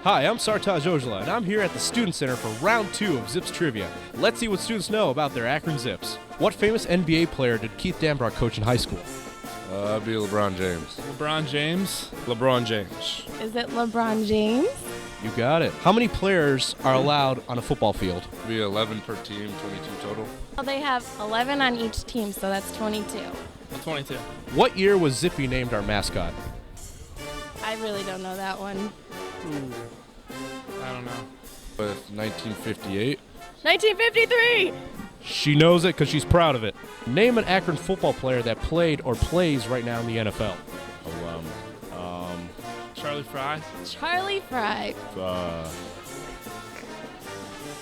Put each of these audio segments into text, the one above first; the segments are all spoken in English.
Hi, I'm Sartaj Ojala, and I'm here at the Student Center for round 2 of Zips Trivia. Let's see what students know about their Akron Zips. What famous NBA player did Keith Dambrot coach in high school? It'd be LeBron James. LeBron James. LeBron James. Is it LeBron James? You got it. How many players are allowed on a football field? It'd be 11 per team, 22 total. Well, they have 11 on each team, so that's 22. 22. What year was Zippy named our mascot? I really don't know that one. I don't know. With 1958. 1953! She knows it because she's proud of it. Name an Akron football player that played or plays right now in the NFL. Charlie Fry. Charlie Fry.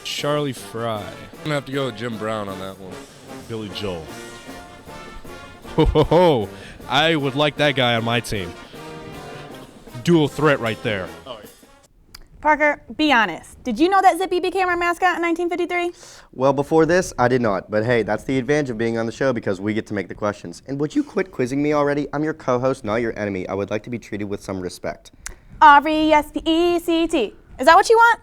Charlie Fry. I'm gonna have to go with Jim Brown on that one. Billy Joel. Ho ho ho! I would like that guy on my team. Dual threat right there. Parker, be honest. Did you know that Zippy became our mascot in 1953? Well, before this, I did not. But hey, that's the advantage of being on the show because we get to make the questions. And would you quit quizzing me already? I'm your co-host, not your enemy. I would like to be treated with some respect. R-E-S-P-E-C-T. Is that what you want?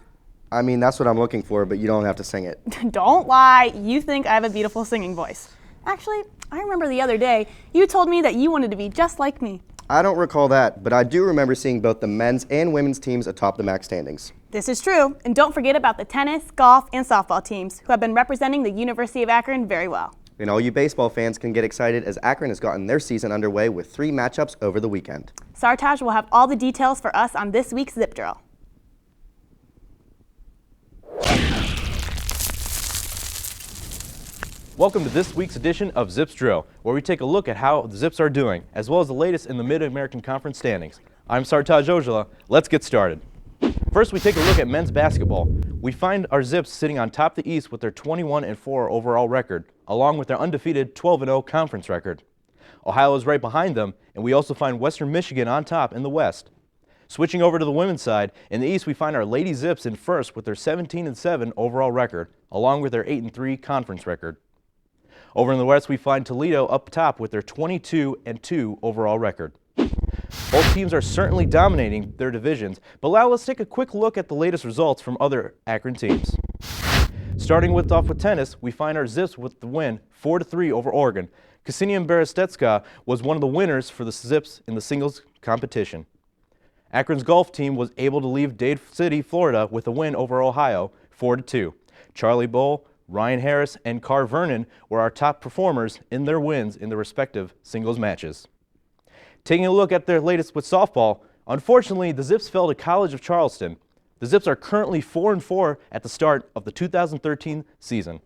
I mean, that's what I'm looking for, but you don't have to sing it. Don't lie. You think I have a beautiful singing voice. Actually, I remember the other day, you told me that you wanted to be just like me. I don't recall that, but I do remember seeing both the men's and women's teams atop the MAC standings. This is true, and don't forget about the tennis, golf, and softball teams who have been representing the University of Akron very well. And all you baseball fans can get excited as Akron has gotten their season underway with 3 matchups over the weekend. Sartaj will have all the details for us on this week's Zip Drill. Welcome to this week's edition of Zips Drill, where we take a look at how the Zips are doing, as well as the latest in the Mid-American Conference standings. I'm Sartaj Ojala. Let's get started. First, we take a look at men's basketball. We find our Zips sitting on top of the East with their 21-4 overall record, along with their undefeated 12-0 conference record. Ohio is right behind them, and we also find Western Michigan on top in the West. Switching over to the women's side, in the East we find our Lady Zips in first with their 17-7 overall record, along with their 8-3 conference record. Over in the West, we find Toledo up top with their 22-2 overall record. Both teams are certainly dominating their divisions, but now let's take a quick look at the latest results from other Akron teams. Starting off with tennis, we find our Zips with the win 4-3 over Oregon. Ksenia Berestecka was one of the winners for the Zips in the singles competition. Akron's golf team was able to leave Dade City, Florida with a win over Ohio 4-2. Charlie Bull, Ryan Harris, and Carr Vernon were our top performers in their wins in their respective singles matches. Taking a look at their latest with softball, unfortunately, the Zips fell to College of Charleston. The Zips are currently 4-4 at the start of the 2013 season.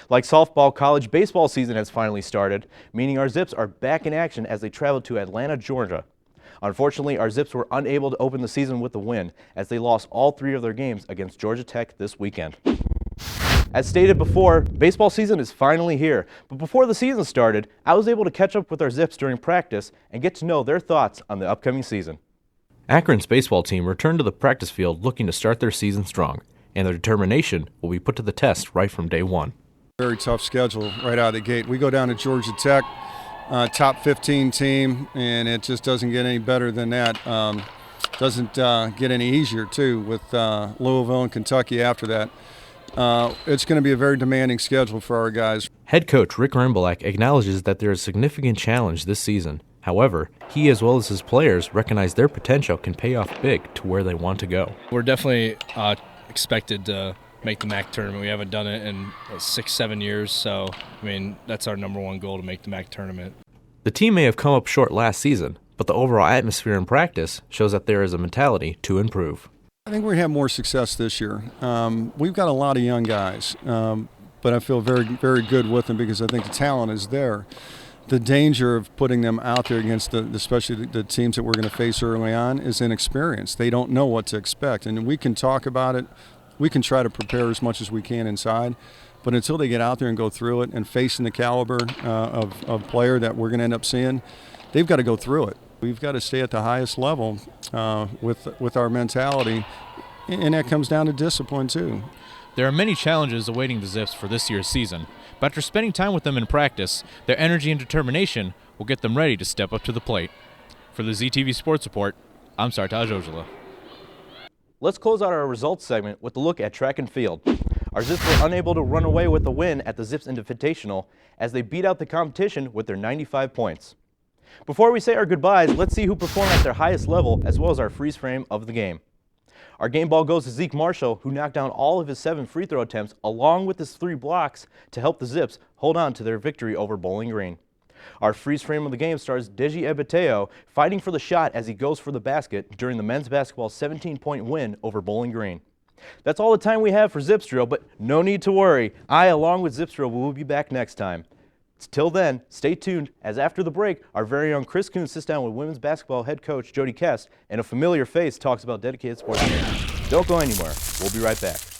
Like softball, college baseball season has finally started, meaning our Zips are back in action as they travel to Atlanta, Georgia. Unfortunately, our Zips were unable to open the season with a win as they lost all 3 of their games against Georgia Tech this weekend. As stated before, baseball season is finally here, but before the season started, I was able to catch up with our Zips during practice and get to know their thoughts on the upcoming season. Akron's baseball team returned to the practice field looking to start their season strong, and their determination will be put to the test right from day one. Very tough schedule right out of the gate. We go down to Georgia Tech, top 15 team, and it just doesn't get any better than that. Doesn't get any easier, too, with Louisville and Kentucky after that. It's going to be a very demanding schedule for our guys. Head coach Rick Rembelak acknowledges that there is a significant challenge this season. However, he as well as his players recognize their potential can pay off big to where they want to go. We're definitely expected to make the MAC tournament. We haven't done it in 6-7 years, so I mean that's our number one goal, to make the MAC tournament. The team may have come up short last season, but the overall atmosphere in practice shows that there is a mentality to improve. I think we're going to have more success this year. We've got a lot of young guys, but I feel very, very good with them because I think the talent is there. The danger of putting them out there against especially the teams that we're going to face early on is inexperience. They don't know what to expect, and we can talk about it. We can try to prepare as much as we can inside, but until they get out there and go through it and facing the caliber of player that we're going to end up seeing, they've got to go through it. We've got to stay at the highest level with our mentality, and that comes down to discipline too. There are many challenges awaiting the Zips for this year's season, but after spending time with them in practice, their energy and determination will get them ready to step up to the plate. For the ZTV Sports Report, I'm Sartaj Ojala. Let's close out our results segment with a look at track and field. Our Zips were unable to run away with the win at the Zips Invitational as they beat out the competition with their 95 points. Before we say our goodbyes, let's see who performed at their highest level as well as our freeze frame of the game. Our game ball goes to Zeke Marshall, who knocked down all of his 7 free throw attempts along with his 3 blocks to help the Zips hold on to their victory over Bowling Green. Our freeze frame of the game stars Deji Abreu fighting for the shot as he goes for the basket during the men's basketball 17-point win over Bowling Green. That's all the time we have for Zips Drill, but no need to worry. I, along with Zips Drill, will be back next time. Till then, stay tuned, as after the break, our very own Chris Coon sits down with women's basketball head coach Jodi Kest, and a familiar face talks about dedicated sports. Don't go anywhere. We'll be right back.